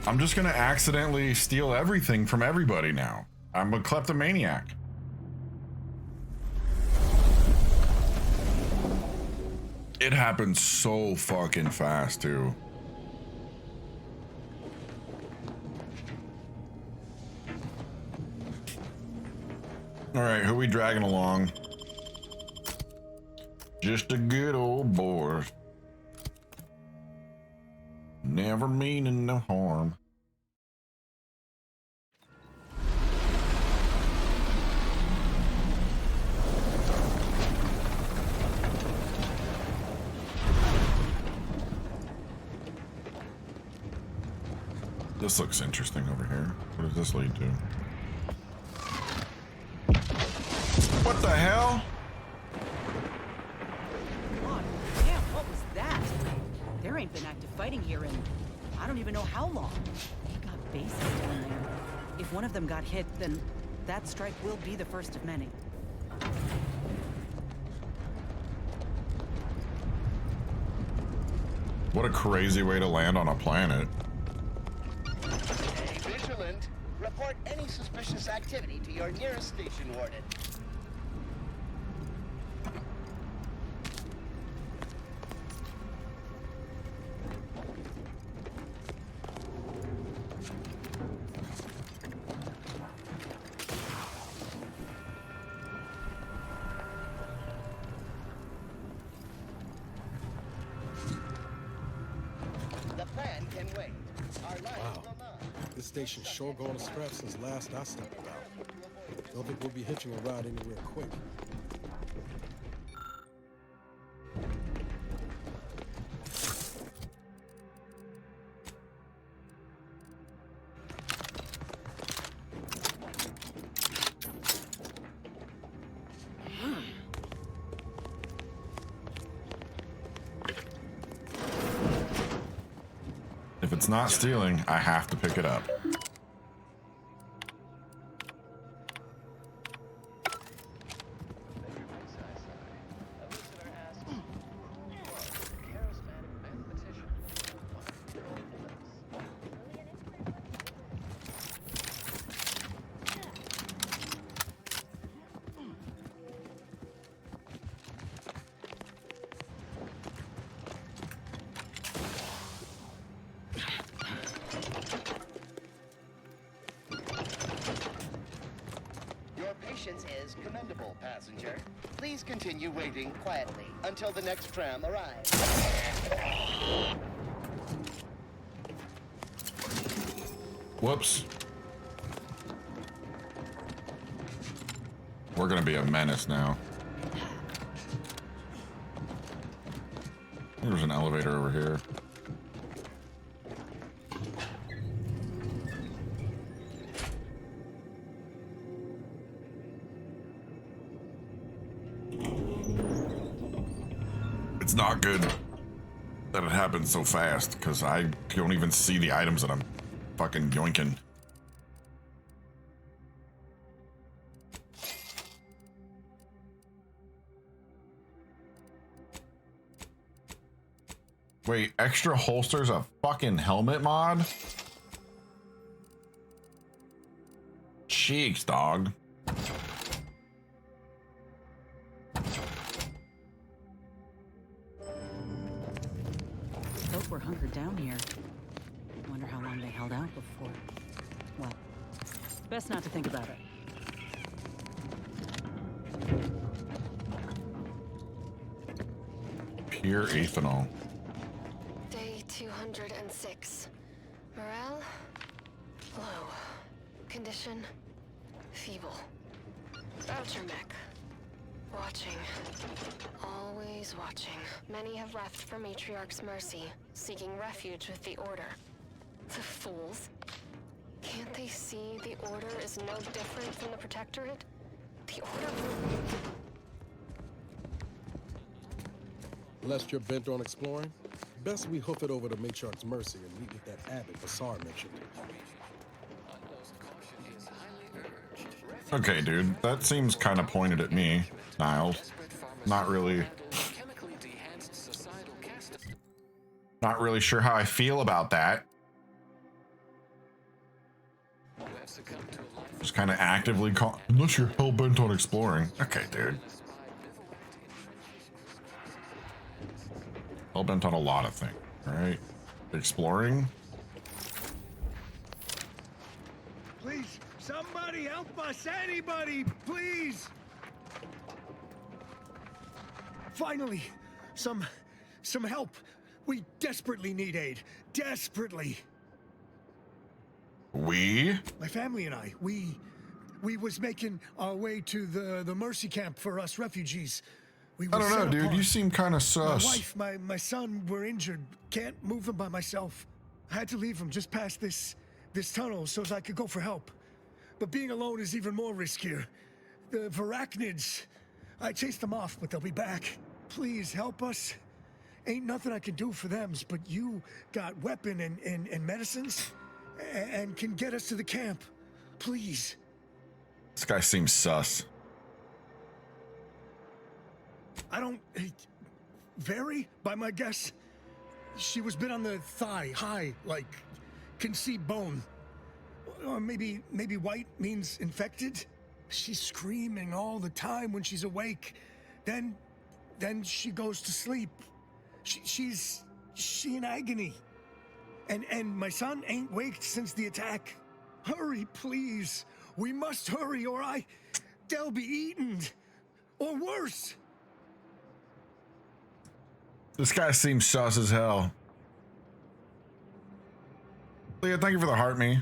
I'm just gonna accidentally steal everything from everybody now. I'm a kleptomaniac. It happens so fucking fast too. All right, who we dragging along? Just a good old boy. Never meaning no harm. This looks interesting over here. What does this lead to? What the hell? God damn, what was that? There ain't been active fighting here in I don't even know how long. They got bases down there. If one of them got hit, then that strike will be the first of many. What a crazy way to land on a planet. Stay vigilant. Report any suspicious activity to your nearest station warden. The plan can wait. Our lives will not. This station's sure going to scratch since last I stepped about. Don't think we'll be hitching a ride anywhere quick. If it's not stealing, I have to pick it up. Your patience is commendable, passenger. Please continue waiting quietly until the next tram arrives. Whoops. We're gonna be a menace now. There's an elevator over here. It's not good that it happens so fast because I don't even see the items that I'm fucking yoinking. Wait, extra holsters a fucking helmet mod? Cheeks, dog. Folk were hunkered down here. Wonder how long they held out before. Well, best not to think about it. Pure ethanol. Day 206. Morale? Low. Condition? Feeble. Voucher mech. Watching. Always watching. Many have left for Matriarch's mercy, seeking refuge with the Order. The fools. Can't they see the Order is no different from the Protectorate? The Order will... Lest you're bent on exploring, best we hoof it over to Matriarch's mercy and meet with that abbot Basar mentioned. Okay, dude, that seems kind of pointed at me, Niles. Not really sure how I feel about that. kind of actively call, unless you're hell bent on exploring. Okay, dude. Hell bent on a lot of things, right? Exploring. Please, somebody help us! Anybody, please! Finally, some help. We desperately need aid. Desperately. We? My family and I, we was making our way to the Mercy camp for us refugees. We I were don't know, set dude. apart. You seem kind of My sus. wife, my son were injured. Can't move them by myself. I had to leave them just past this tunnel so as I could go for help. But being alone is even more riskier. The Varachnids, I chased them off, but they'll be back. Please help us. Ain't nothing I can do for them, but you got weapon and medicines and can get us to the camp. Please. This guy seems sus. I don't vary by my guess. She was bit on the thigh, high, like can see bone. Or maybe white means infected. She's screaming all the time when she's awake. Then she goes to sleep. She in agony. And my son ain't waked since the attack. Hurry, please. We must hurry or they'll be eaten. Or worse. This guy seems sus as hell. Leah, thank you for the heart me.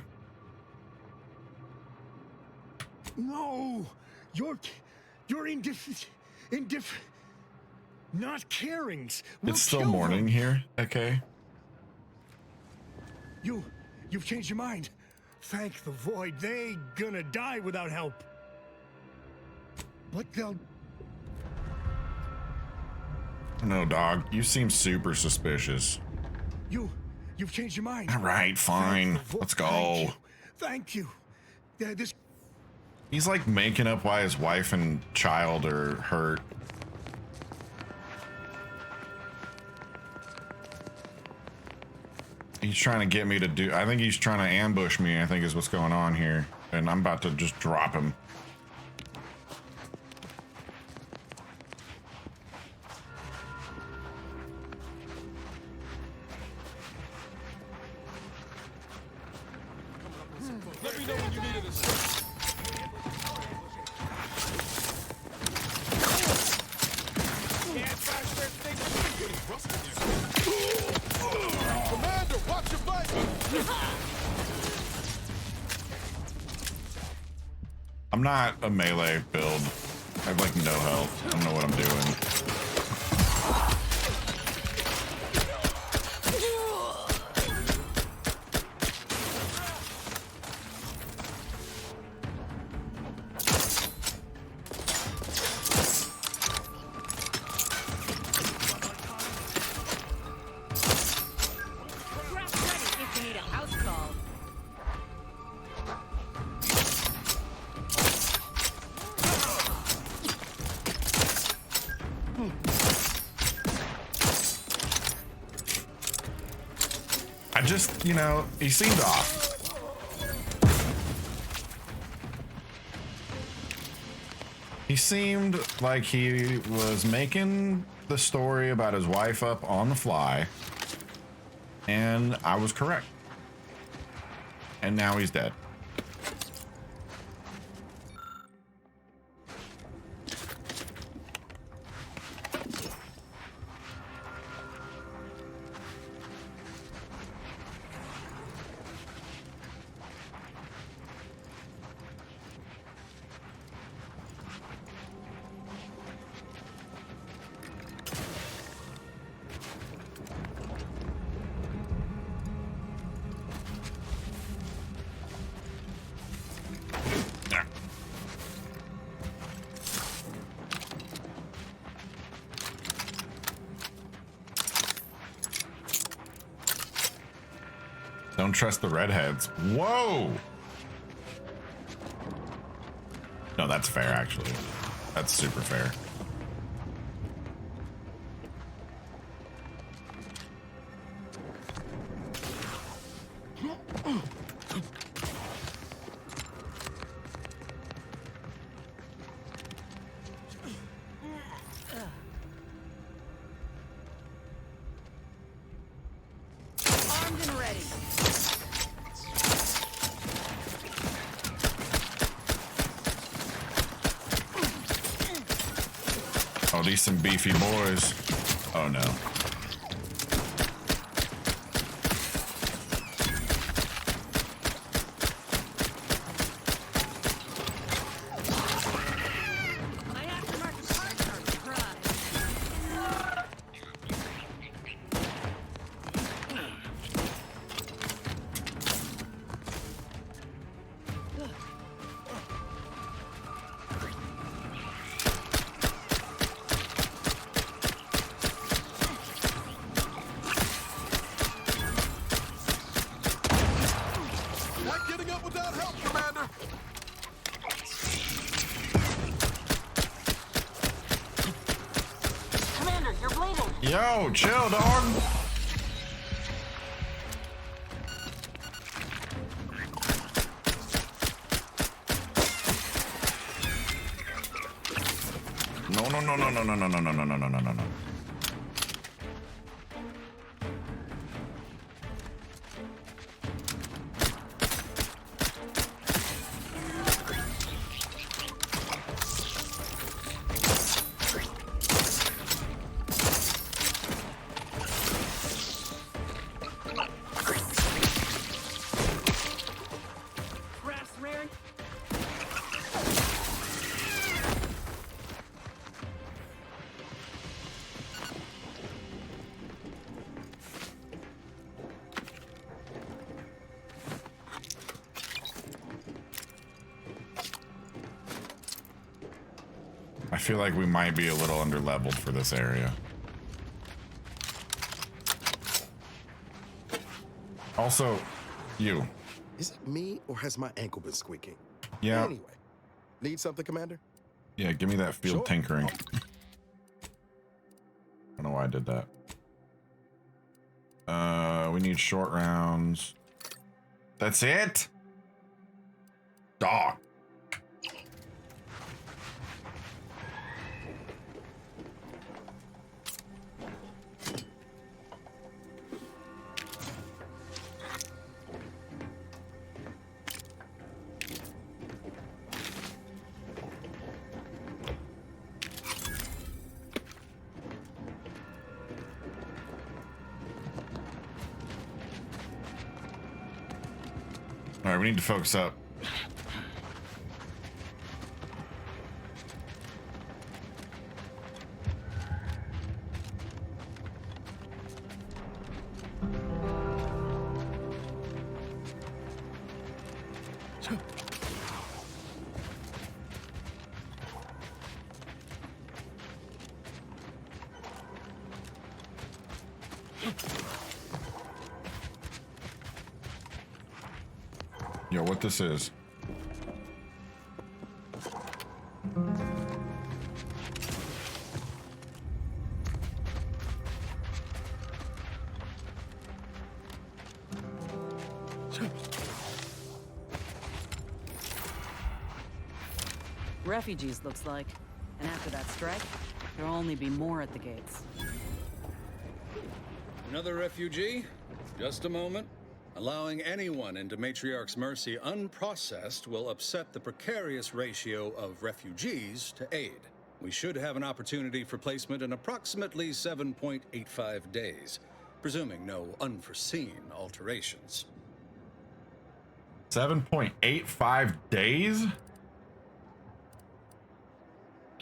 No, you're not carings. We'll It's still kill morning them. here. Okay. You've changed your mind. Thank the Void. They gonna die without help. But they'll. No, dog. You seem super suspicious. You've changed your mind. All right, fine. Thank the Vo- Let's go. Thank you. This. He's like making up why his wife and child are hurt. He's trying to get me to do. I think he's trying to ambush me, I think is what's going on here. And I'm about to just drop him. Let me know when you need it. Commander, watch your back! I'm not a melee build. I have like no health. I don't know what I'm doing. If you need a house call. I just, you know, he seemed off. He seemed like he was making the story about his wife up on the fly. And I was correct. And now he's dead. Don't trust the redheads. Whoa! No, that's fair, actually. That's super fair. ready. Oh, these some beefy boys. Oh no. My aftermarket parts are prized. Not getting up without help, Commander. Commander, you're bleeding. Yo, chill, dog. No, no, no, no, no, no, no, no, no, no, no, no, no, no. Brass raring. I feel like we might be a little under-leveled for this area. Also, you. Is it me or has my ankle been squeaking? Yeah. Anyway, need something, Commander? Yeah, give me that field Sure. tinkering. I don't know why I did that. We need short rounds. That's it? Dog. All right, we need to focus up. Yo, what this is? Refugees, looks like. And after that strike, there'll only be more at the gates. Another refugee? Just a moment. Allowing anyone into Matriarch's Mercy unprocessed will upset the precarious ratio of refugees to aid. We should have an opportunity for placement in approximately 7.85 days, presuming no unforeseen alterations. 7.85 days?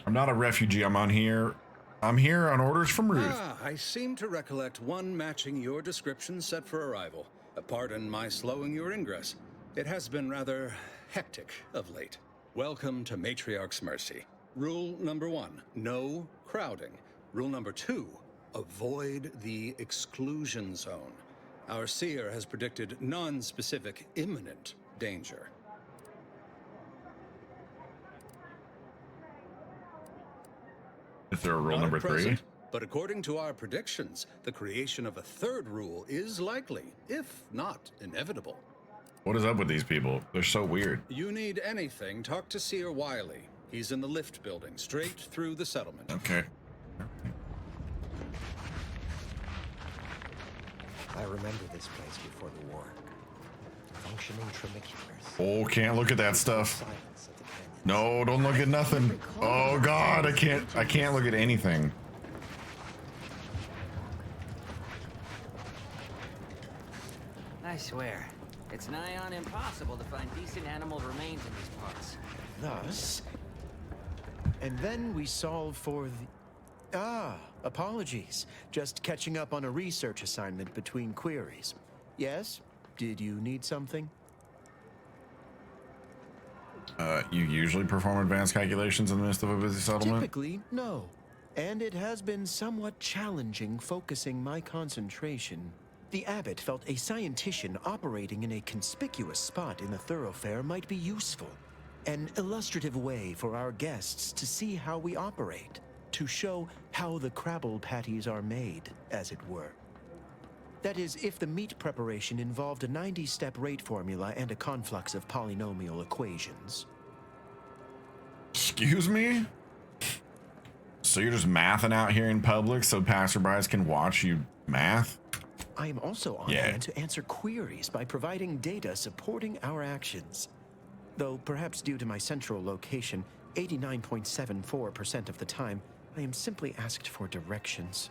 I'm not a refugee. I'm here on orders from Ruth. Ah, I seem to recollect one matching your description set for arrival. Pardon my slowing your ingress. It has been rather hectic of late. Welcome to Matriarch's Mercy. Rule number 1, no crowding. Rule number 2, avoid the exclusion zone. Our seer has predicted non-specific imminent danger. Is there a rule Not number at 3? present, but according to our predictions, the creation of a third rule is likely, if not inevitable. What is up with these people? They're so weird. You need anything, talk to Seer Wiley. He's in the lift building, straight through the settlement. Okay. I remember this place before the war. Functioning tramiculars. Oh, can't look at that stuff. Silence of the canyon. No, don't look at nothing. Oh God, I can't look at anything. I swear, it's nigh on impossible to find decent animal remains in these parts. Thus, and then we solve for the... apologies. Just catching up on a research assignment between queries. Yes? Did you need something? You usually perform advanced calculations in the midst of a busy settlement? Typically, no. And it has been somewhat challenging focusing my concentration. The abbot felt a scientician operating in a conspicuous spot in the thoroughfare might be useful. An illustrative way for our guests to see how we operate. To show how the Crabble patties are made, as it were. That is, if the meat preparation involved a 90-step rate formula and a conflux of polynomial equations. Excuse me? So you're just mathing out here in public so passerbys can watch you math? I am also on hand to answer queries by providing data supporting our actions. Though perhaps due to my central location, 89.74% of the time, I am simply asked for directions.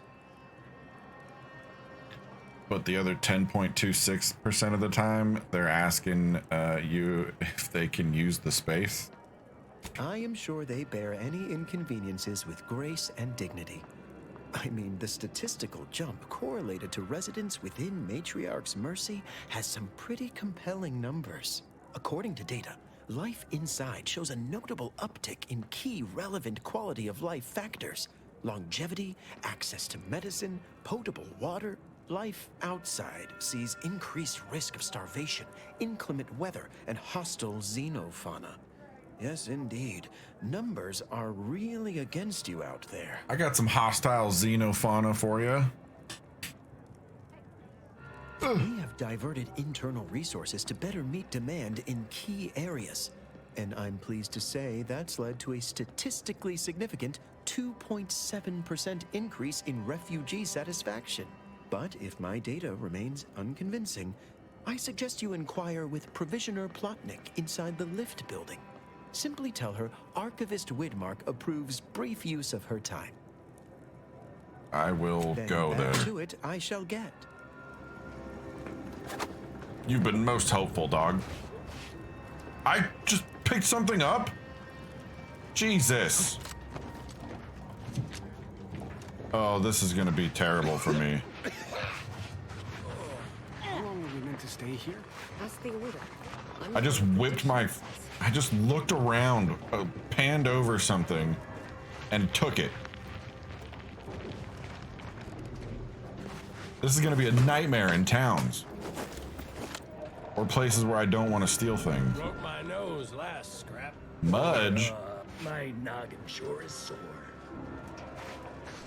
But the other 10.26% of the time, they're asking you if they can use the space. I am sure they bear any inconveniences with grace and dignity. I mean, the statistical jump correlated to residents within Matriarch's Mercy has some pretty compelling numbers. According to data, life inside shows a notable uptick in key relevant quality of life factors. Longevity, access to medicine, potable water. Life outside sees increased risk of starvation, inclement weather, and hostile xenofauna. Yes, indeed. Numbers are really against you out there. I got some hostile xenofauna for you. We have diverted internal resources to better meet demand in key areas. And I'm pleased to say that's led to a statistically significant 2.7% increase in refugee satisfaction. But if my data remains unconvincing, I suggest you inquire with Provisioner Plotnik inside the lift building. Simply tell her Archivist Widmark approves brief use of her time. I will Then go back there. to it I shall get. You've been most helpful, dog. I just picked something up? Jesus. Oh, this is gonna be terrible for me. How long are we meant to stay here? Ask the order. I just whipped my... I just looked around, panned over something, and took it. This is gonna be a nightmare in towns. Or places where I don't want to steal things. Broke my nose last scrap. Mudge? My noggin sure is sore.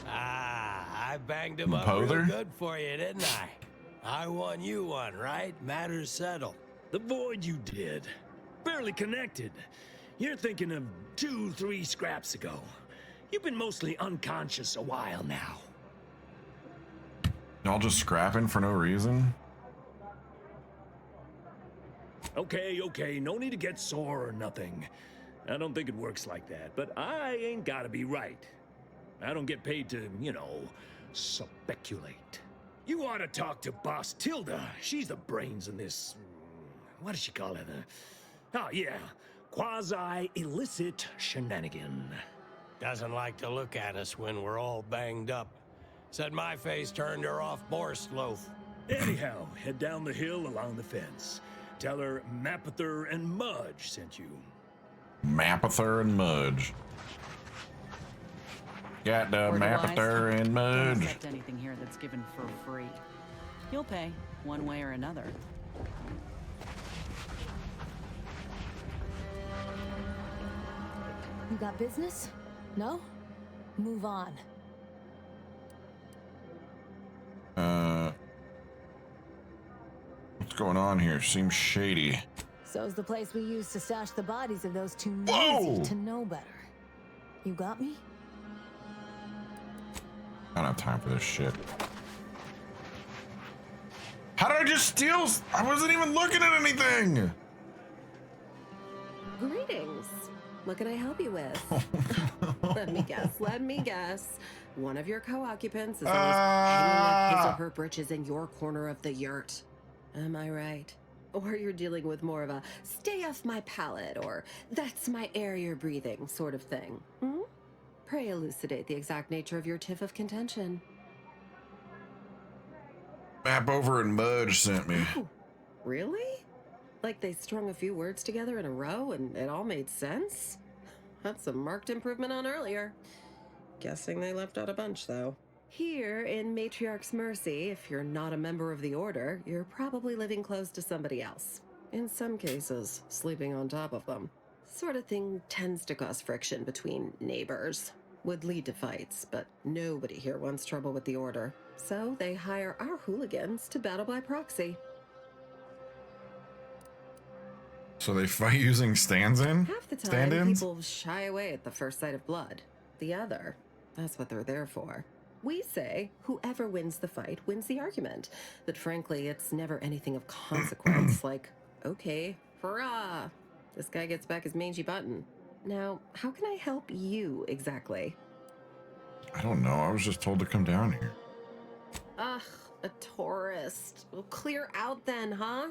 I banged him up Pother? real good for you, didn't I? I won you one, right? Matters settled. The void you did. Barely connected. You're thinking of 2-3 scraps ago. You've been mostly unconscious a while now. Y'all just scrapping for no reason? Okay, no need to get sore or nothing. I don't think it works like that, but I ain't gotta be right. I don't get paid to, speculate. You ought to talk to Boss Tilda. She's the brains in this... What does she call it? Oh, yeah. Quasi-illicit shenanigan. Doesn't like to look at us when we're all banged up. Said my face turned her off Borscht loaf. Anyhow, head down the hill along the fence. Tell her Mapother and Mudge sent you. Mapother and Mudge. Got the Mapother and Don't Mudge. accept anything here that's given for free. You'll pay, one way or another. You got business? No? Move on. What's going on here? Seems shady. So's the place we used to stash the bodies of those two Whoa! lazy to know better. You got me? I don't have time for this shit. How did I just steal? I wasn't even looking at anything. Greetings. What can I help you with? Let me guess. One of your co-occupants is always hanging up his or her britches in your corner of the yurt. Am I right? Or you're dealing with more of a stay off my palate or that's my air you're breathing sort of thing. Hmm? Pray elucidate the exact nature of your tiff of contention. Map over and Mudge sent me. Oh, really? Like they strung a few words together in a row and it all made sense? That's a marked improvement on earlier. Guessing they left out a bunch, though. Here in Matriarch's Mercy, if you're not a member of the Order, you're probably living close to somebody else. In some cases, sleeping on top of them. Sort of thing tends to cause friction between neighbors. Would lead to fights, but nobody here wants trouble with the Order. So they hire our hooligans to battle by proxy. So they fight using stand-in? Half the time, Stand-ins? people shy away at the first sight of blood. The other, that's what they're there for. We say whoever wins the fight wins the argument. But frankly, it's never anything of consequence. Like, okay, hurrah! This guy gets back his mangy button. Now, how can I help you exactly? I don't know. I was just told to come down here. Ugh, a tourist. Well, clear out then, huh?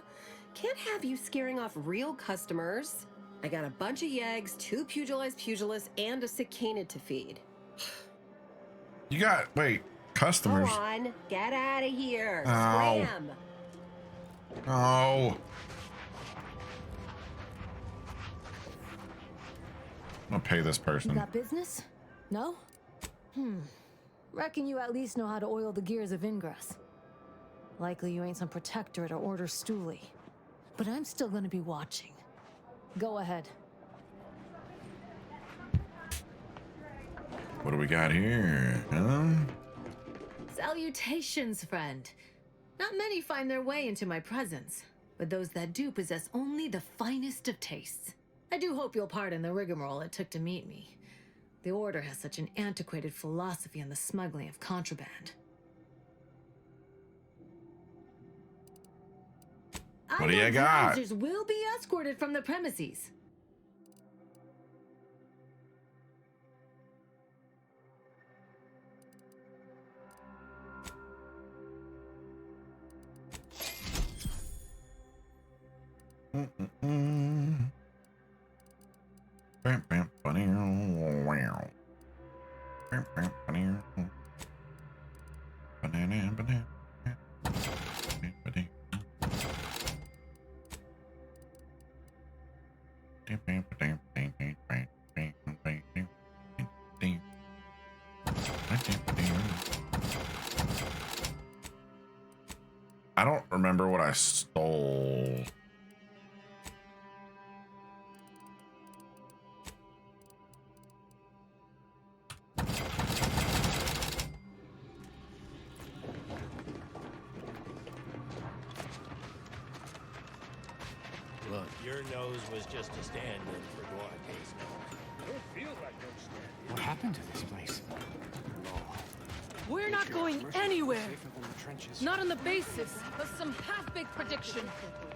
Can't have you scaring off real customers. I got a bunch of yeggs, 2 pugilists, and a cicada to feed. You got, wait, customers. Go on, get out of here. Ow. Scram. Oh. I'll pay this You person. got business? No? Reckon you at least know how to oil the gears of Ingress. Likely you ain't some protectorate or Order stoolie. But I'm still gonna be watching. Go ahead. What do we got here? Salutations, friend. Not many find their way into my presence, but those that do possess only the finest of tastes. I do hope you'll pardon the rigmarole it took to meet me. The Order has such an antiquated philosophy on the smuggling of contraband. What do you got? Users will be escorted from the premises. I don't remember what I stole. Look, your nose was just a stand-in for Duarte's nose. What happened to this place? We're not going anywhere. Not on the basis of some half-baked prediction.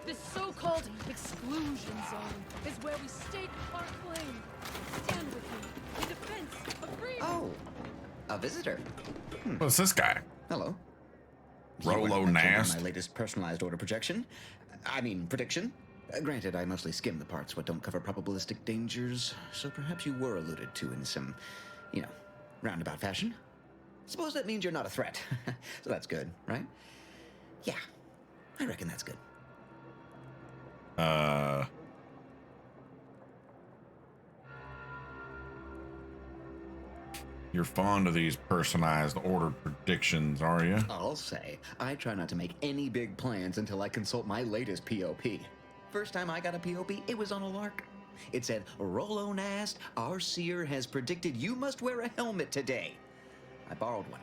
This so-called exclusion zone is where we stake our claim. Stand with me in defense of freedom. Oh, a visitor. What's this guy? Hello. Rolo My Nast. latest personalized order prediction. Granted, I mostly skim the parts what don't cover probabilistic dangers, so perhaps you were alluded to in some, roundabout fashion. Suppose that means you're not a threat. So that's good, right? Yeah, I reckon that's good. You're fond of these personalized order predictions, are you? I'll say, I try not to make any big plans until I consult my latest POP. First time I got a POP, it was on a lark. It said, Rolo Nast, our seer has predicted you must wear a helmet today. I borrowed one.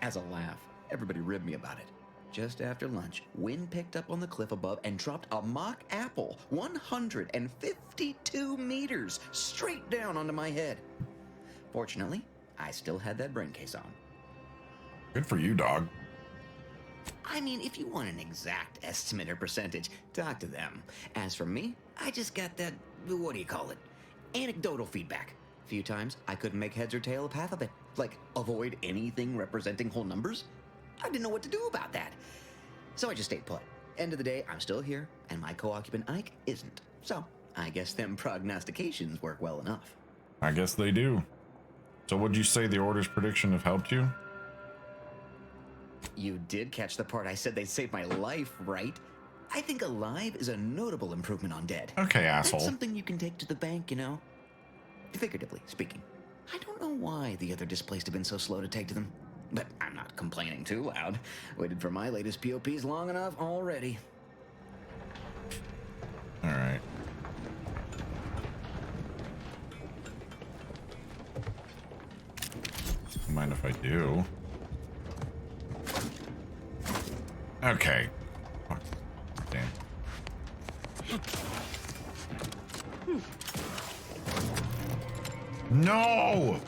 As a laugh, everybody ribbed me about it. Just after lunch, wind picked up on the cliff above and dropped a mock apple 152 meters straight down onto my head. Fortunately, I still had that brain case on. Good for you, dog. I mean, if you want an exact estimate or percentage, talk to them. As for me, I just got that, what do you call it? Anecdotal feedback. A few times, I couldn't make heads or tail of half of it. Like, avoid anything representing whole numbers. I didn't know what to do about that. So I just stayed put. End of the day, I'm still here, and my co-occupant Ike isn't. So, I guess them prognostications work well enough. I guess they do. So would you say the Order's prediction have helped you? You did catch the part I said they saved my life, right? I think alive is a notable improvement on dead. Okay, asshole. That's something you can take to the bank, you know? Figuratively speaking. I don't know why the other displaced have been so slow to take to them. But I'm not complaining too loud. Waited for my latest POPs long enough already. Alright. Mind if I do? Okay. Fuck. Damn. No!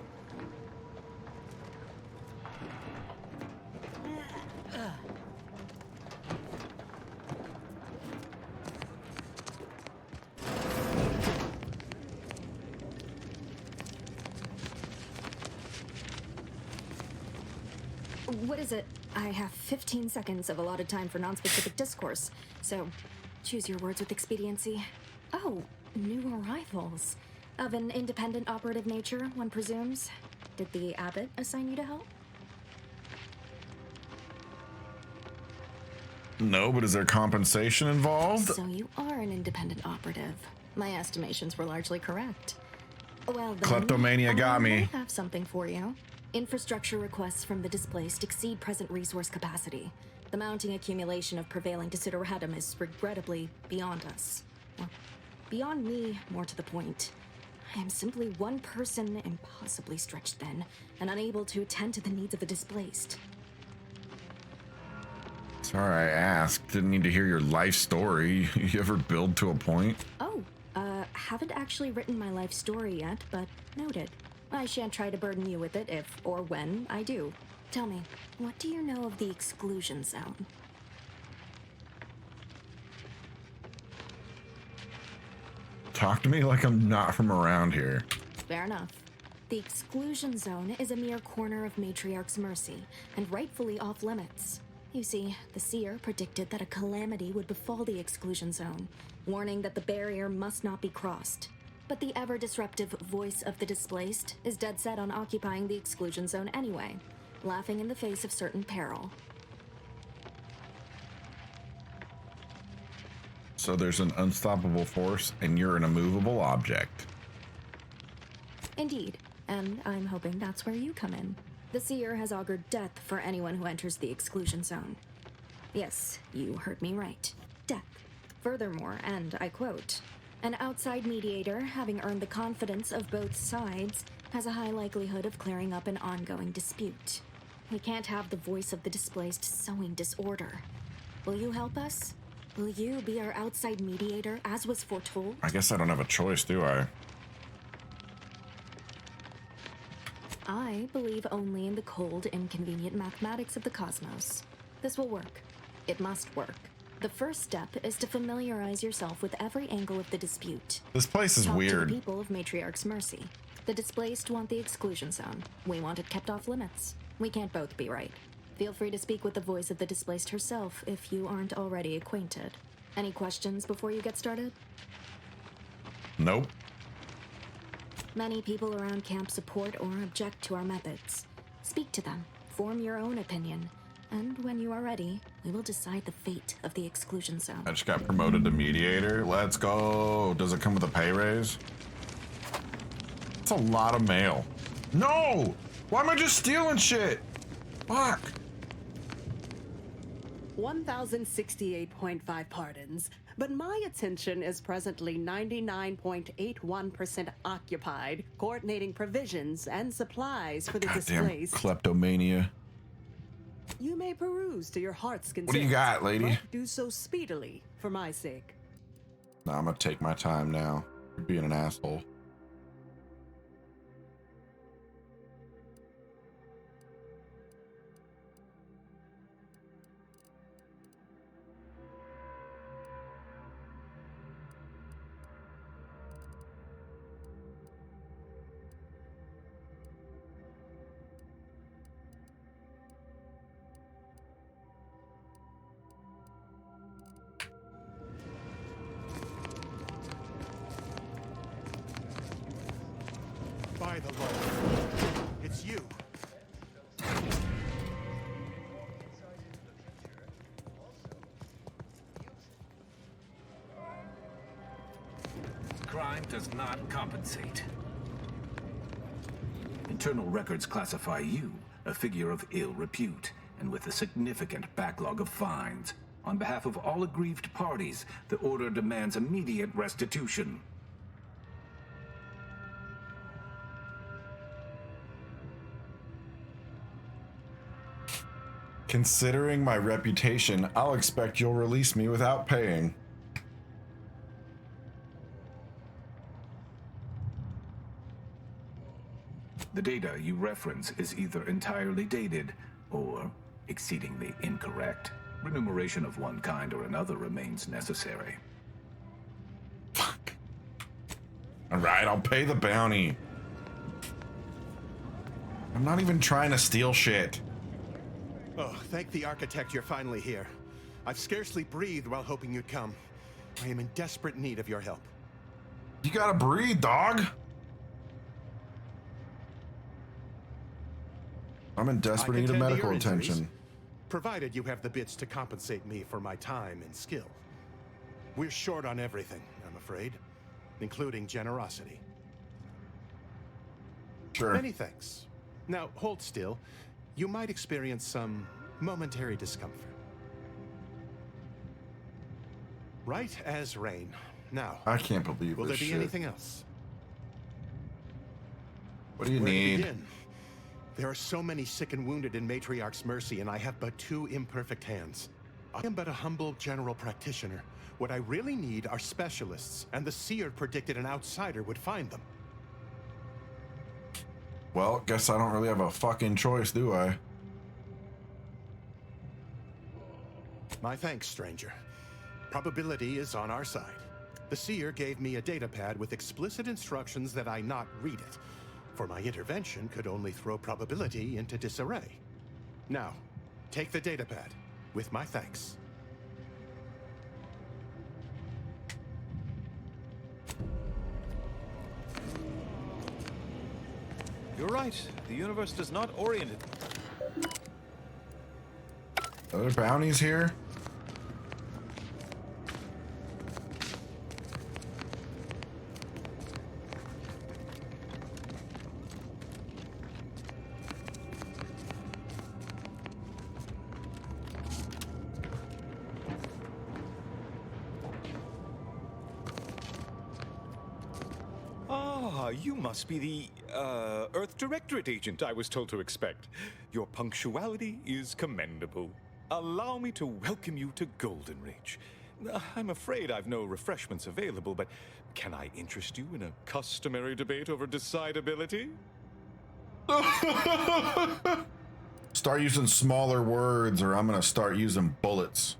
What is it? I have 15 seconds of allotted time for non-specific discourse, so choose your words with expediency. Oh, new arrivals. Of an independent operative nature, one presumes. Did the abbot assign you to help? No, but is there compensation involved? So you are an independent operative. My estimations were largely correct. Well, then, Kleptomania got me. I have something for you. Infrastructure requests from the displaced exceed present resource capacity. The mounting accumulation of prevailing desideratum is regrettably beyond us. Well, beyond me, more to the point. I am simply one person, impossibly stretched thin, and unable to attend to the needs of the displaced. Sorry, I asked. Didn't need to hear your life story. You ever build to a point? Oh, haven't actually written my life story yet, but noted. I shan't try to burden you with it if or when I do. Tell me, what do you know of the exclusion zone? Talk to me like I'm not from around here. Fair enough. The exclusion zone is a mere corner of Matriarch's Mercy, and rightfully off limits. You see, the Seer predicted that a calamity would befall the exclusion zone, warning that the barrier must not be crossed. But the ever-disruptive voice of the displaced is dead set on occupying the exclusion zone anyway, laughing in the face of certain peril. So there's an unstoppable force, and you're an immovable object. Indeed, and I'm hoping that's where you come in. The Seer has augured death for anyone who enters the exclusion zone. Yes, you heard me right. Death. Furthermore, and I quote, an outside mediator, having earned the confidence of both sides, has a high likelihood of clearing up an ongoing dispute. We can't have the voice of the displaced sowing disorder. Will you help us? Will you be our outside mediator, as was foretold? I guess I don't have a choice, do I? I believe only in the cold, inconvenient mathematics of the cosmos. This will work. It must work. The first step is to familiarize yourself with every angle of the dispute. This place is Talk weird. to the people of Matriarch's Mercy. The displaced want the exclusion zone. We want it kept off limits. We can't both be right. Feel free to speak with the voice of the displaced herself if you aren't already acquainted. Any questions before you get started? Nope. Many people around camp support or object to our methods. Speak to them, form your own opinion, and when you are ready, we will decide the fate of the exclusion zone. I just got promoted to mediator. Let's go. Does it come with a pay raise? It's a lot of mail. No! Why am I just stealing shit? Fuck. 1,068.5 pardons, but my attention is presently 99.81% occupied, coordinating provisions and supplies for the Goddamn displaced. kleptomania. You may peruse to your heart's content. What do you got, lady? But do so speedily, for my sake. Nah, I'm gonna take my time now. You're being an asshole. By the Lord, it's you. Crime does not compensate. Internal records classify you, a figure of ill repute, and with a significant backlog of fines. On behalf of all aggrieved parties, the Order demands immediate restitution. Considering my reputation, I'll expect you'll release me without paying. The data you reference is either entirely dated or exceedingly incorrect. Remuneration of one kind or another remains necessary. Fuck. Alright, I'll pay the bounty. I'm not even trying to steal shit. Oh, thank the architect you're finally here. I've scarcely breathed while hoping you'd come. I am in desperate need of your help. You gotta breathe, dog. I'm in desperate need of medical attention. Provided you have the bits to compensate me for my time and skill. We're short on everything, I'm afraid, including generosity. Sure. Many thanks. Now, hold still. You might experience some momentary discomfort. Right as rain. Now, I can't believe will this there be shit. anything else? What do you Where to need? begin? There are so many sick and wounded in Matriarch's Mercy, and I have but 2 imperfect hands. I am but a humble general practitioner. What I really need are specialists, and the Seer predicted an outsider would find them. Well, guess I don't really have a fucking choice, do I? My thanks, stranger. Probability is on our side. The Seer gave me a datapad with explicit instructions that I not read it, for my intervention could only throw probability into disarray. Now, take the datapad, with my thanks. You're right. The universe does not orient it. Are there bounties here? Ah, you must be the, Earth Directorate agent I was told to expect. Your punctuality is commendable. Allow me to welcome you to Golden Reach. I'm afraid I've no refreshments available, but can I interest you in a customary debate over decidability? Start using smaller words or I'm gonna start using bullets.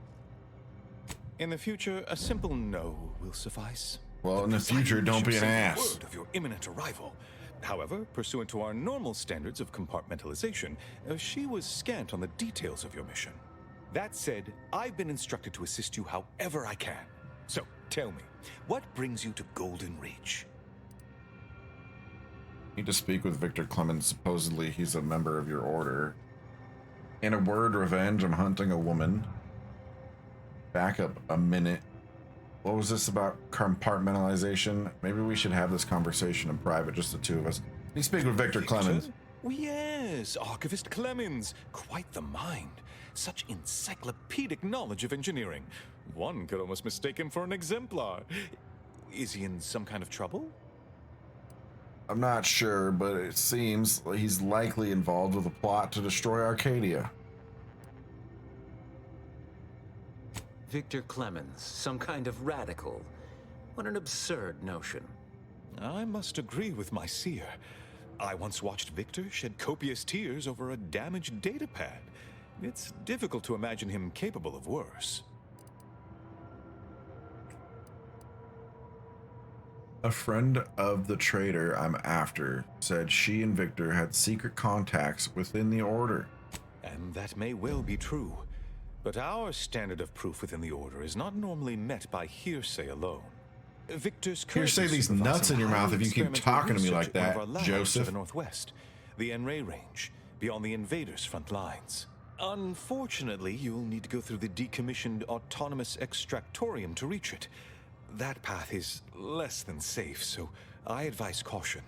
In the future, a simple no will suffice. Well, in the future, don't be an ass. Word of your imminent arrival. However, pursuant to our normal standards of compartmentalization, she was scant on the details of your mission. That said, I've been instructed to assist you however I can. So, tell me, what brings you to Golden Reach? Need to speak with Victor Clemens. Supposedly, he's a member of your order. In a word, revenge, I'm hunting a woman. Back up a minute. What was this about compartmentalization? Maybe we should have this conversation in private, just the two of us. Let me speak with Victor Clemens. Oh, yes, Archivist Clemens. Quite the mind. Such encyclopedic knowledge of engineering. One could almost mistake him for an exemplar. Is he in some kind of trouble? I'm not sure, but it seems he's likely involved with a plot to destroy Arcadia. Victor Clemens, some kind of radical. What an absurd notion. I must agree with my seer. I once watched Victor shed copious tears over a damaged datapad. It's difficult to imagine him capable of worse. A friend of the traitor I'm after said she and Victor had secret contacts within the order. And that may well be true. But our standard of proof within the Order is not normally met by hearsay alone. Victor's Here, say these nuts in your mouth if you keep talking to me like that, Joseph. To the northwest, the Enray Range, beyond the invaders' front lines. Unfortunately, you'll need to go through the decommissioned autonomous extractorium to reach it. That path is less than safe, so I advise caution.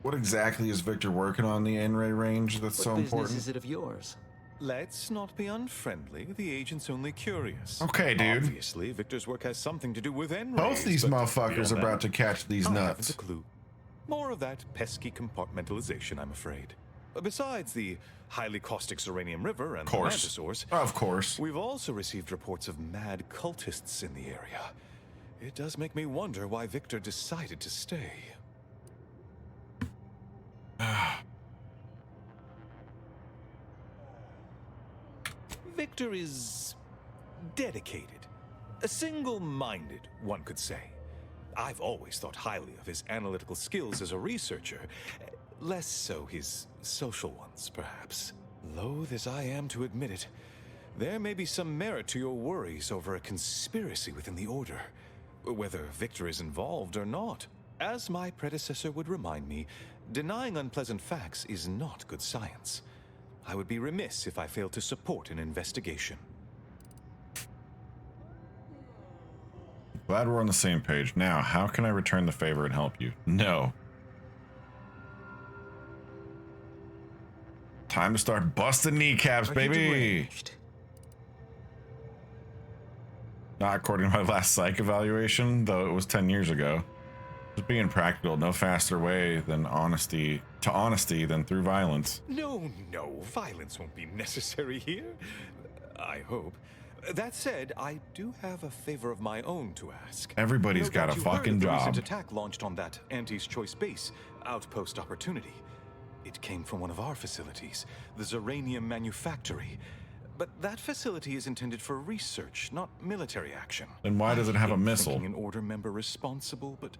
What exactly is Victor working on the Enray range that's so important? What business is it of yours? Let's not be unfriendly. The agent's only curious. Okay, dude. Obviously, Victor's work has something to do with Enrays. Both these motherfuckers are about to catch these I nuts. haven't a clue. More of that pesky compartmentalization, I'm afraid. Besides the highly caustic Zeranium River and the Mantisaurs, of course, we've also received reports of mad cultists in the area. It does make me wonder why Victor decided to stay. Victor is dedicated. Single-minded, one could say. I've always thought highly of his analytical skills as a researcher. Less so his social ones, perhaps. Loath as I am to admit it, there may be some merit to your worries over a conspiracy within the Order, whether Victor is involved or not. As my predecessor would remind me, denying unpleasant facts is not good science. I would be remiss if I failed to support an investigation. Glad we're on the same page. Now, how can I return the favor and help you? No. Time to start busting kneecaps, baby. Not according to my last psych evaluation, though it was 10 years ago. Just being practical, no faster way than honesty than through violence. No, violence won't be necessary here. I hope. That said, I do have a favor of my own to ask. Everybody's got a fucking The job. recent attack launched on that Anti's Choice base, Outpost Opportunity. It came from one of our facilities, the Zeranium Manufactory. But that facility is intended for research, not military action. Then why does it have a missile? An Order member responsible, but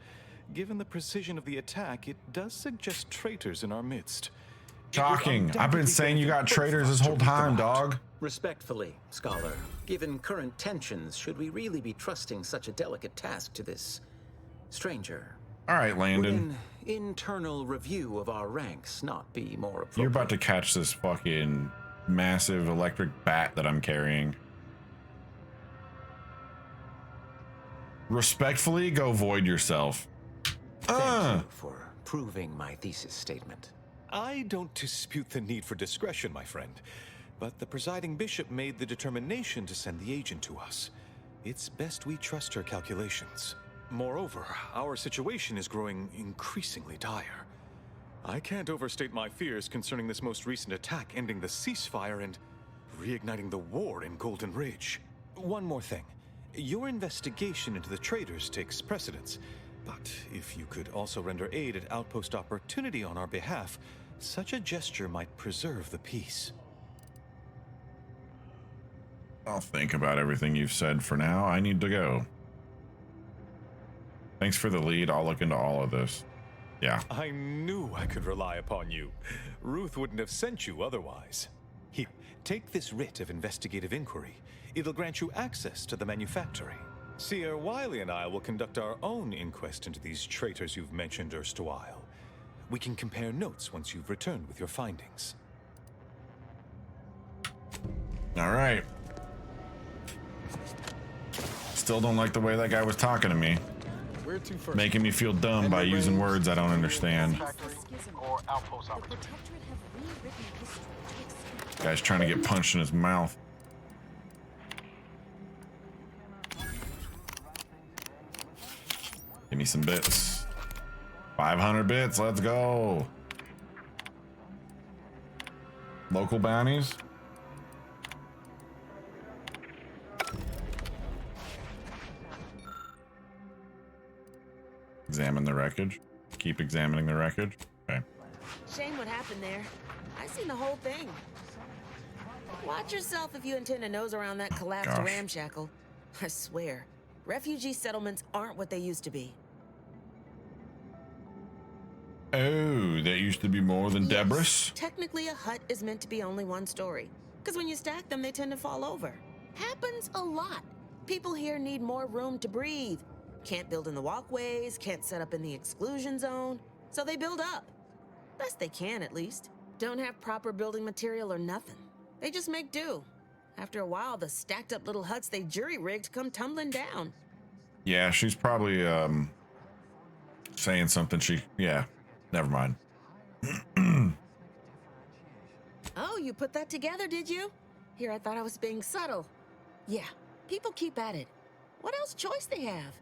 given the precision of the attack, it does suggest traitors in our midst. Shocking. I've been saying you got traitors this whole time, dog. Respectfully, Scholar, given current tensions, should we really be trusting such a delicate task to this stranger? All right, Landon. Would an internal review of our ranks not be more appropriate? You're about to catch this fucking massive electric bat that I'm carrying. Respectfully, go void yourself. Thank you for proving my thesis statement. I don't dispute the need for discretion, my friend, but the presiding bishop made the determination to send the agent to us. It's best we trust her calculations. Moreover, our situation is growing increasingly dire. I can't overstate my fears concerning this most recent attack ending the ceasefire and reigniting the war in Golden Ridge. One more thing. Your investigation into the traitors takes precedence, but if you could also render aid at Outpost Opportunity on our behalf, such a gesture might preserve the peace. I'll think about everything you've said for now. I need to go. Thanks for the lead. I'll look into all of this. Yeah. I knew I could rely upon you. Ruth wouldn't have sent you otherwise. Here, take this writ of investigative inquiry. It'll grant you access to the manufactory. Seer Wiley and I will conduct our own inquest into these traitors you've mentioned erstwhile. We can compare notes once you've returned with your findings. All right. Still don't like the way that guy was talking to me. Making me feel dumb by using words I don't understand. Guy's trying to get punched in his mouth. Give me some bits. 500 bits, let's go. Local bounties. Examine the wreckage. Keep examining the wreckage. Okay. Shame what happened there. I seen the whole thing. Watch yourself if you intend to nose around that collapsed Gosh. ramshackle. I swear, refugee settlements aren't what they used to be. Oh, that used to be more than debris? Technically, a hut is meant to be only one story. Because when you stack them, they tend to fall over. Happens a lot. People here need more room to breathe. Can't build in the walkways, can't set up in the exclusion zone, so they build up. Best they can, at least. Don't have proper building material or nothing. They just make do. After a while, the stacked up little huts they jury-rigged come tumbling down. Yeah, she's probably saying something yeah, never mind. Oh, you put that together, did you? Here, I thought I was being subtle. Yeah, people keep at it. What else choice they have?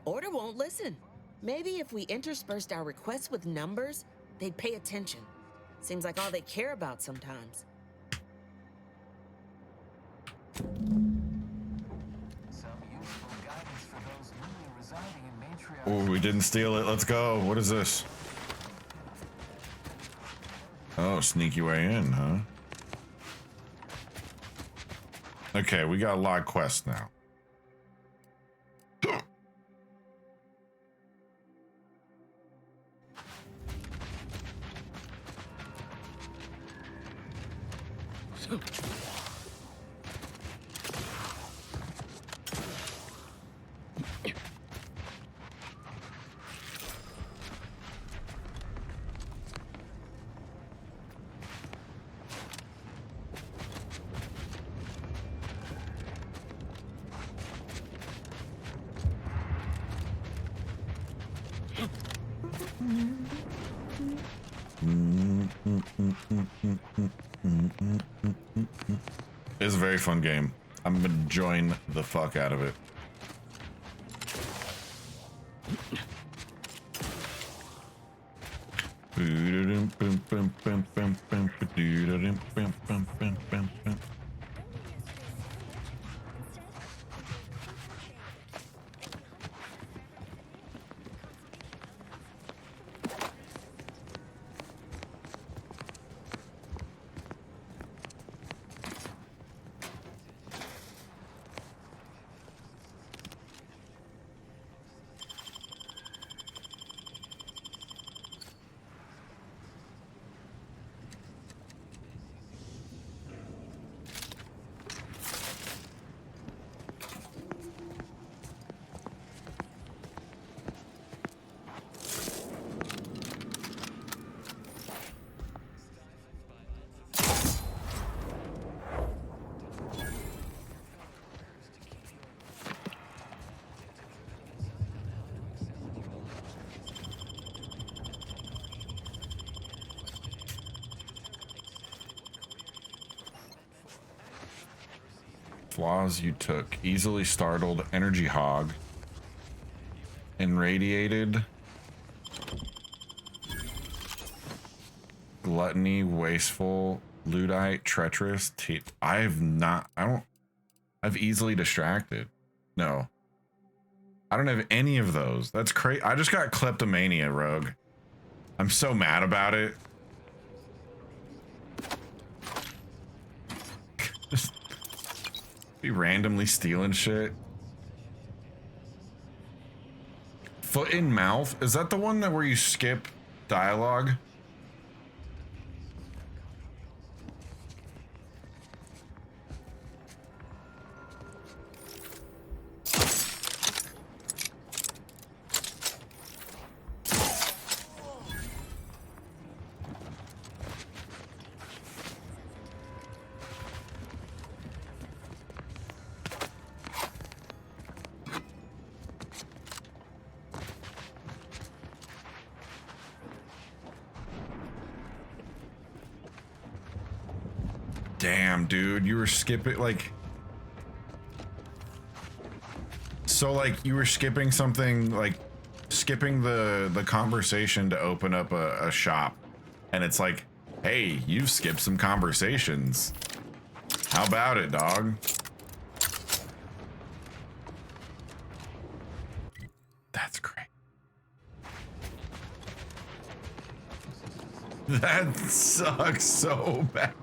Order won't listen. Maybe if we interspersed our requests with numbers, they'd pay attention. Seems like all they care about sometimes. Oh, we didn't steal it. Let's go. What is this? Oh, sneaky way in, huh? Okay, we got a lot of quests now. It's a very fun game. I'm enjoying the fuck out of it. Flaws you took: easily startled, energy hog, irradiated, gluttony, wasteful, Luddite, treacherous. I've easily distracted. No, I don't have any of those. That's crazy. I just got kleptomania, Rogue. I'm so mad about it. Just be randomly stealing shit. Foot in mouth? Is that the one that where you skip dialogue? Damn, dude, you were skipping like... So like you were skipping something, like skipping the conversation to open up a shop. And it's like, hey, you've skipped some conversations. How about it, dog? That's great. That sucks so bad.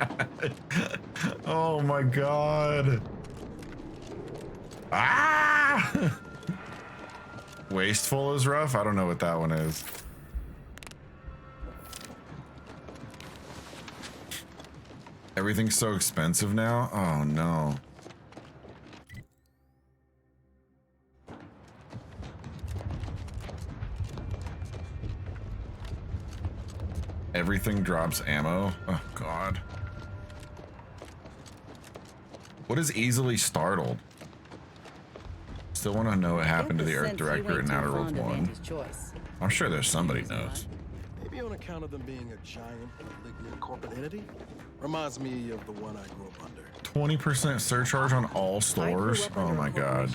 Oh my god. Ah! Wasteful is rough? I don't know what that one is. Everything's so expensive now? Oh no. Everything drops ammo. Oh god. What is easily startled? Still want to know what happened to the Earth Director in Outer Worlds 1. I'm sure there's somebody knows. Maybe on account of them being a giant, malignant corporate entity. Reminds me of the one I grew up under. 20% surcharge on all stores? Oh my god.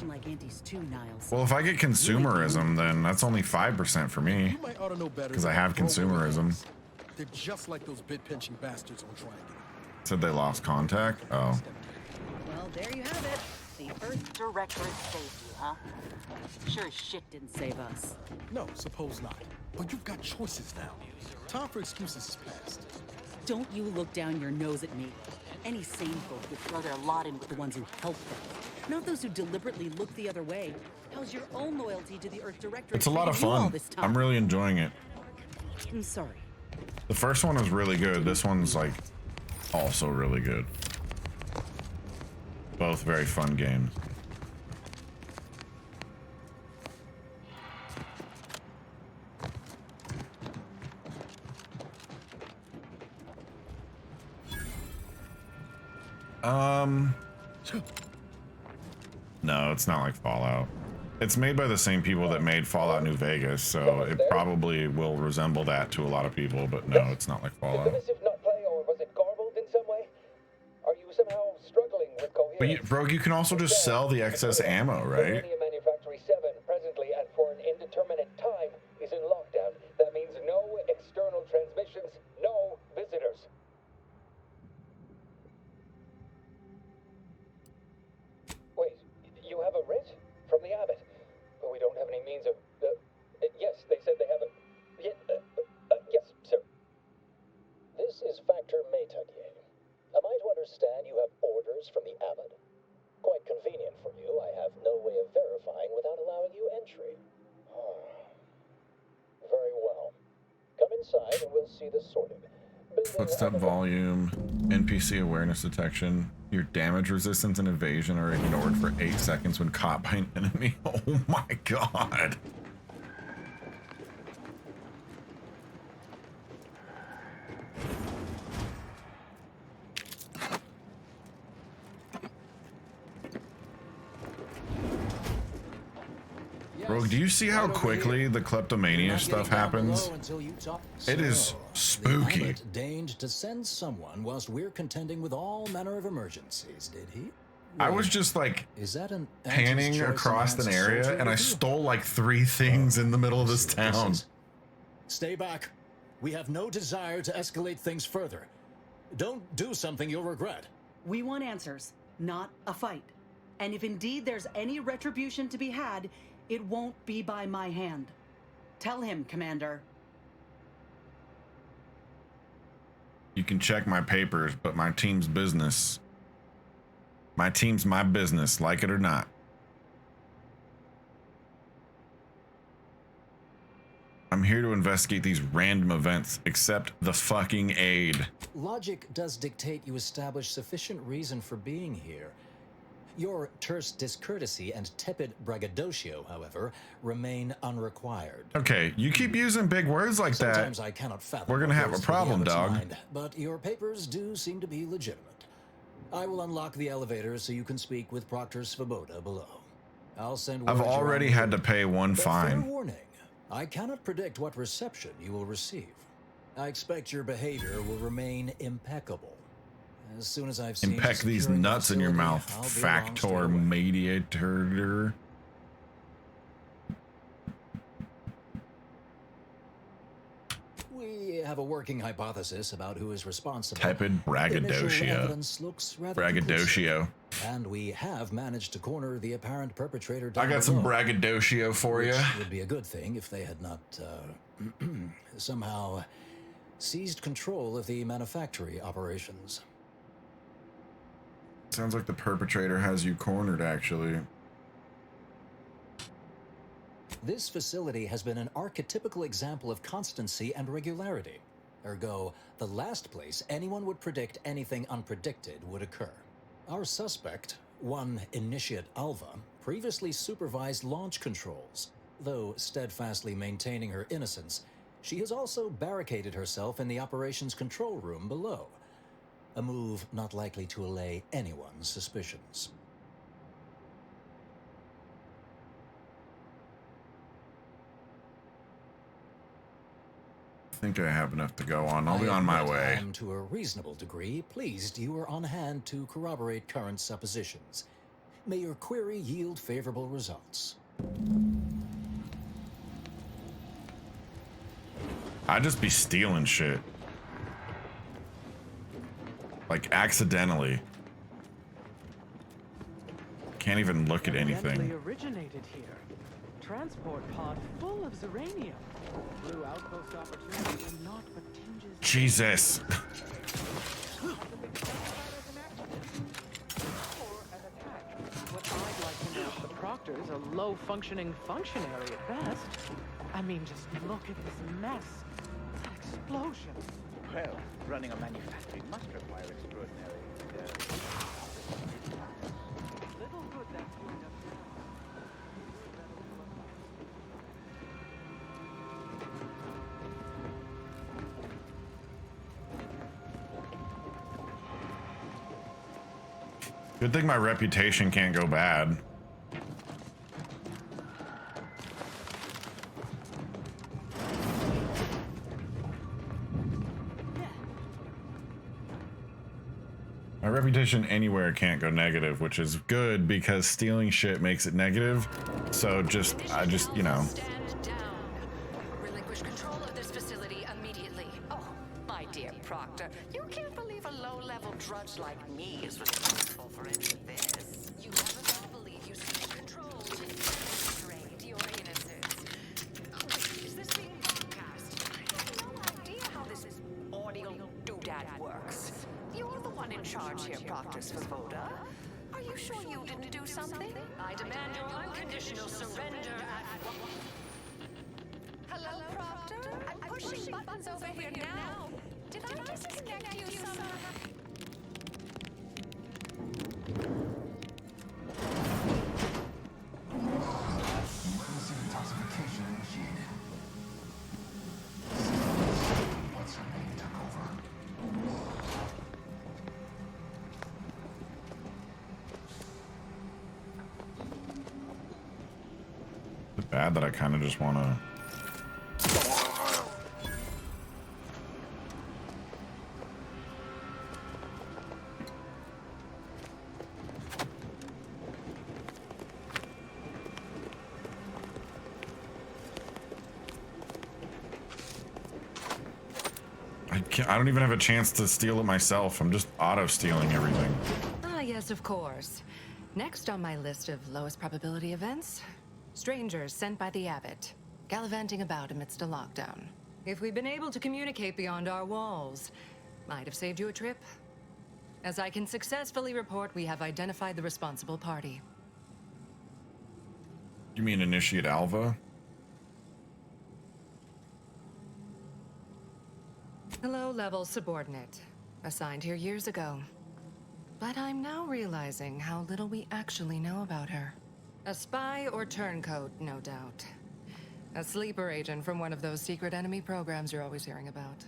Well, if I get consumerism, then that's only 5% for me. You might ought to know better. Because I have consumerism. They're just like those bit-pinching bastards on Triangle. Said they lost contact? Oh. Well, there you have it. The Earth Directorate saved you, huh? Sure as shit didn't save us. No, suppose not. But you've got choices now. Time for excuses is past. Don't you look down your nose at me. Any sane folk would throw their lot in with the ones who helped them, not those who deliberately look the other way. How's your own loyalty to the Earth Directorate? It's a lot of fun. I'm really enjoying it. I'm sorry. The first one was really good. This one's like also really good. Both very fun games. No, it's not like Fallout. It's made by the same people that made Fallout New Vegas, so it probably will resemble that to a lot of people, but no, it's not like Fallout. Not play, or was it garbled in some way? Are you somehow struggling with coherence? But bro, you can also just sell the excess ammo, right? Manufactory 7 presently and for an indeterminate time is in lockdown. That means no external transmissions, no visitors. Wait, you have a writ from the abbot, but we don't have any means of. Yes, they said they have a. Yes, sir. This is Factor Maytugier. Am I to understand you have orders from the abbot? Quite convenient for you. I have no way of verifying without allowing you entry. Very well. Come inside and we'll see this sorted. Footstep volume, NPC awareness detection. Your damage resistance and evasion are ignored for 8 seconds when caught by an enemy. Oh my god. Rogue, do you see how quickly the kleptomania stuff happens? It is spooky. The abbot deigned to send someone whilst we're contending with all manner of emergencies, did he? I was just like Is that an panning anti-choice across an enhanced area soldier and I with you? stole like 3 things in the middle of this town. Stay back. We have no desire to escalate things further. Don't do something you'll regret. We want answers, not a fight. And if indeed there's any retribution to be had, it won't be by my hand. Tell him, Commander. You can check my papers, but my team's business. My team's my business, like it or not. I'm here to investigate these random events. Accept the fucking aid. Logic does dictate you establish sufficient reason for being here. Your terse discourtesy and tepid braggadocio, however, remain unrequired. Okay, you keep using big words like that. Sometimes I cannot fathom We're gonna what have goes a through the problem, abbot's dog. mind, but your papers do seem to be legitimate. I will unlock the elevator so you can speak with Proctor Svoboda below. I'll send I've word you're already on had route. to pay 1 But fair fine. warning, I cannot predict what reception you will receive. I expect your behavior will remain impeccable. As soon as I've seen Impeck these securing the nuts in your facility, mouth, I'll be along straight factor away. mediator. We have a working hypothesis about who is responsible. Tepid Initial braggadocio. evidence looks rather Braggadocio. conclusive, and we have managed to corner the apparent perpetrator I down got some below, braggadocio for which you. would be a good thing if they had not somehow seized control of the manufactory operations. Sounds like the perpetrator has you cornered, actually. This facility has been an archetypical example of constancy and regularity. Ergo, the last place anyone would predict anything unpredicted would occur. Our suspect, one Initiate Alva, previously supervised launch controls. Though steadfastly maintaining her innocence, She has also barricaded herself in the operations control room below, a move not likely to allay anyone's suspicions. I think I have enough to go on. I'll be on my way. I am, to a reasonable degree, pleased you are on hand to corroborate current suppositions. May your query yield favorable results. I'd just be stealing shit. Like, accidentally. Can't even look at anything. Evidently originated here. Transport pod full of Zeranium. Blue outpost opportunities and not but tinges. Jesus. What I'd like to know, the Proctor's a low-functioning functionary at best. I mean, just look at this mess. That explosion. Well, running a manufactory must require extraordinary. Little good that's going up now. Good thing my reputation can't go bad. My reputation anywhere can't go negative, which is good because stealing shit makes it negative. So you know. Relinquish control of this facility immediately. Oh, my dear Proctor, you can't believe a low-level drudge like me is responsible for any of this. You never will believe you seek control to demonstrate your innocence. Oh, wait, is this being broadcast? I have no idea how this audio doodad works. You're the one in charge here, Proctor Svoboda. Are you sure you didn't do something? I demand your unconditional surrender at... Hello, Proctor? I'm pushing buttons over here now. Did I disconnect you somehow? Emergency detoxification initiated. What's her name took over? It's bad that I kind of just want to. I don't even have a chance to steal it myself. I'm just auto-stealing everything. Ah, yes, of course. Next on my list of lowest probability events, strangers sent by the Abbot, gallivanting about amidst a lockdown. If we'd been able to communicate beyond our walls, might have saved you a trip. As I can successfully report, we have identified the responsible party. You mean Initiate Alva? A low-level subordinate, assigned here years ago. But I'm now realizing how little we actually know about her. A spy or turncoat, no doubt. A sleeper agent from one of those secret enemy programs you're always hearing about.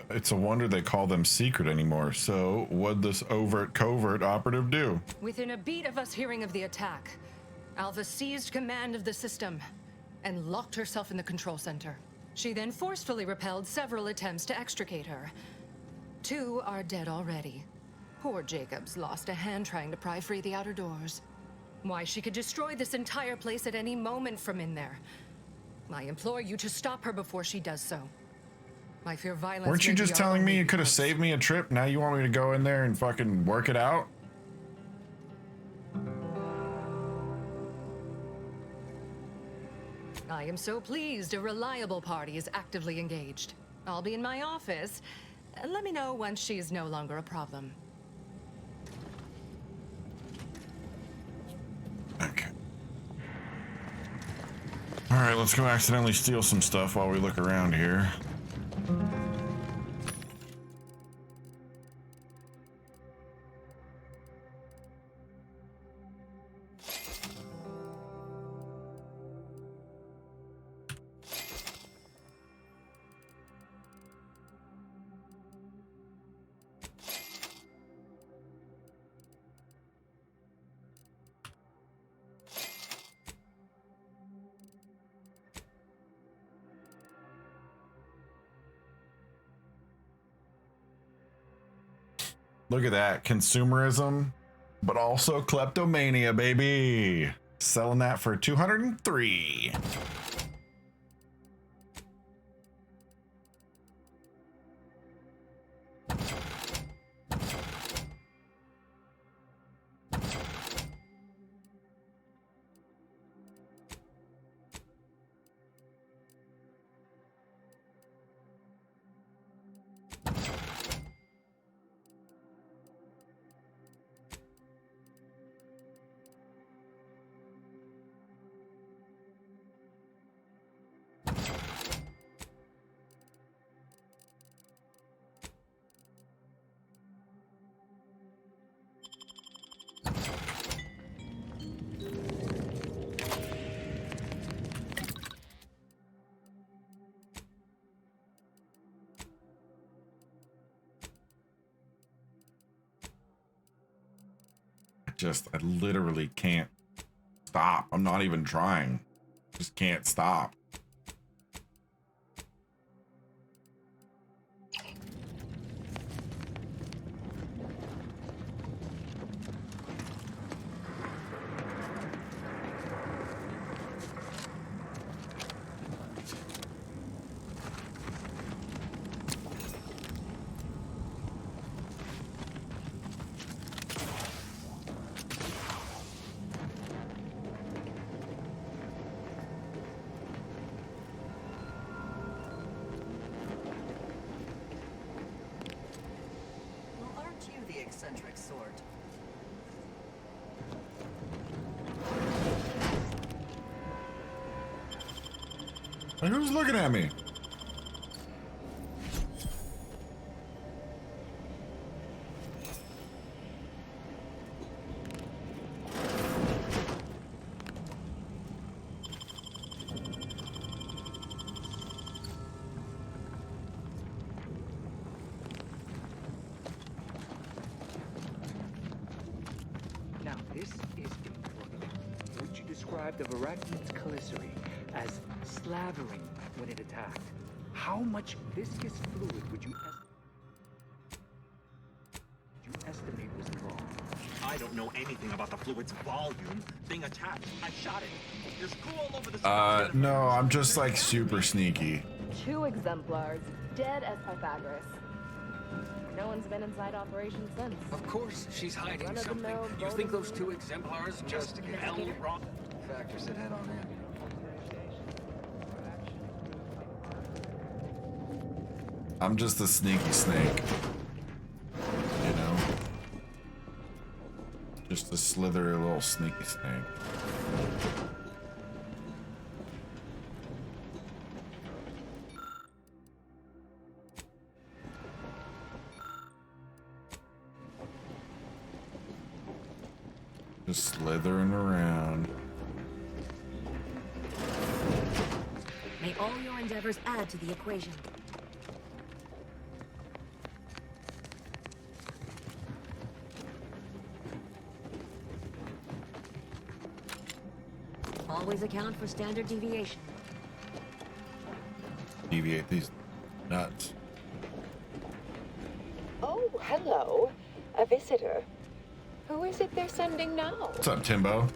It's a wonder they call them secret anymore. So, what'd this covert operative do? Within a beat of us hearing of the attack, Alva seized command of the system and locked herself in the control center. She then forcefully repelled several attempts to extricate her. 2 are dead already. Poor Jacobs lost a hand trying to pry free the outer doors. Why, she could destroy this entire place at any moment from in there. I implore you to stop her before she does so. I fear violence. Weren't you just telling me you could have saved me a trip? Now you want me to go in there and fucking work it out? I am so pleased a reliable party is actively engaged. I'll be in my office. Let me know once she's no longer a problem. Okay. Alright, let's go accidentally steal some stuff while we look around here. Look at that consumerism, but also kleptomania, baby. Selling that for 203. I literally can't stop. I'm not even trying. Just can't stop. Eccentric sort. Hey, who's looking at me? Of Arachneid's Calicity as slavering when it attacked. How much viscous fluid would you estimate was involved? I don't know anything about the fluid's volume. Thing attached. I shot it. There's goo all over the No, I'm just like super sneaky. 2 exemplars, dead as Pythagoras. No one's been inside operation since. Of course, she's hiding something. You think those 2 exemplars just hell wrong? Factor said head on in. I'm just a sneaky snake. You know? Just a slithery little sneaky snake. Just slithering around. May all your endeavors add to the equation. Always account for standard deviation. Deviate these nuts. Oh, hello. A visitor. Who is it they're sending now? What's up, Timbo?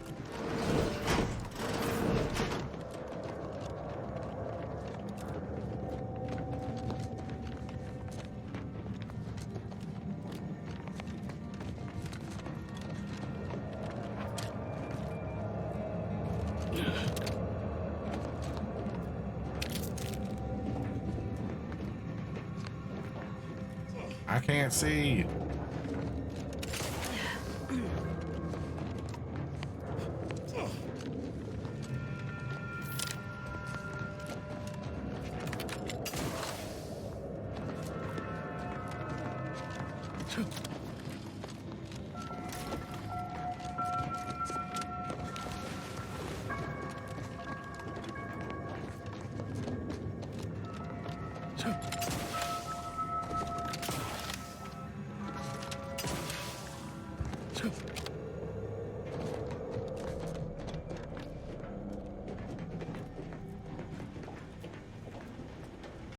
I can't see.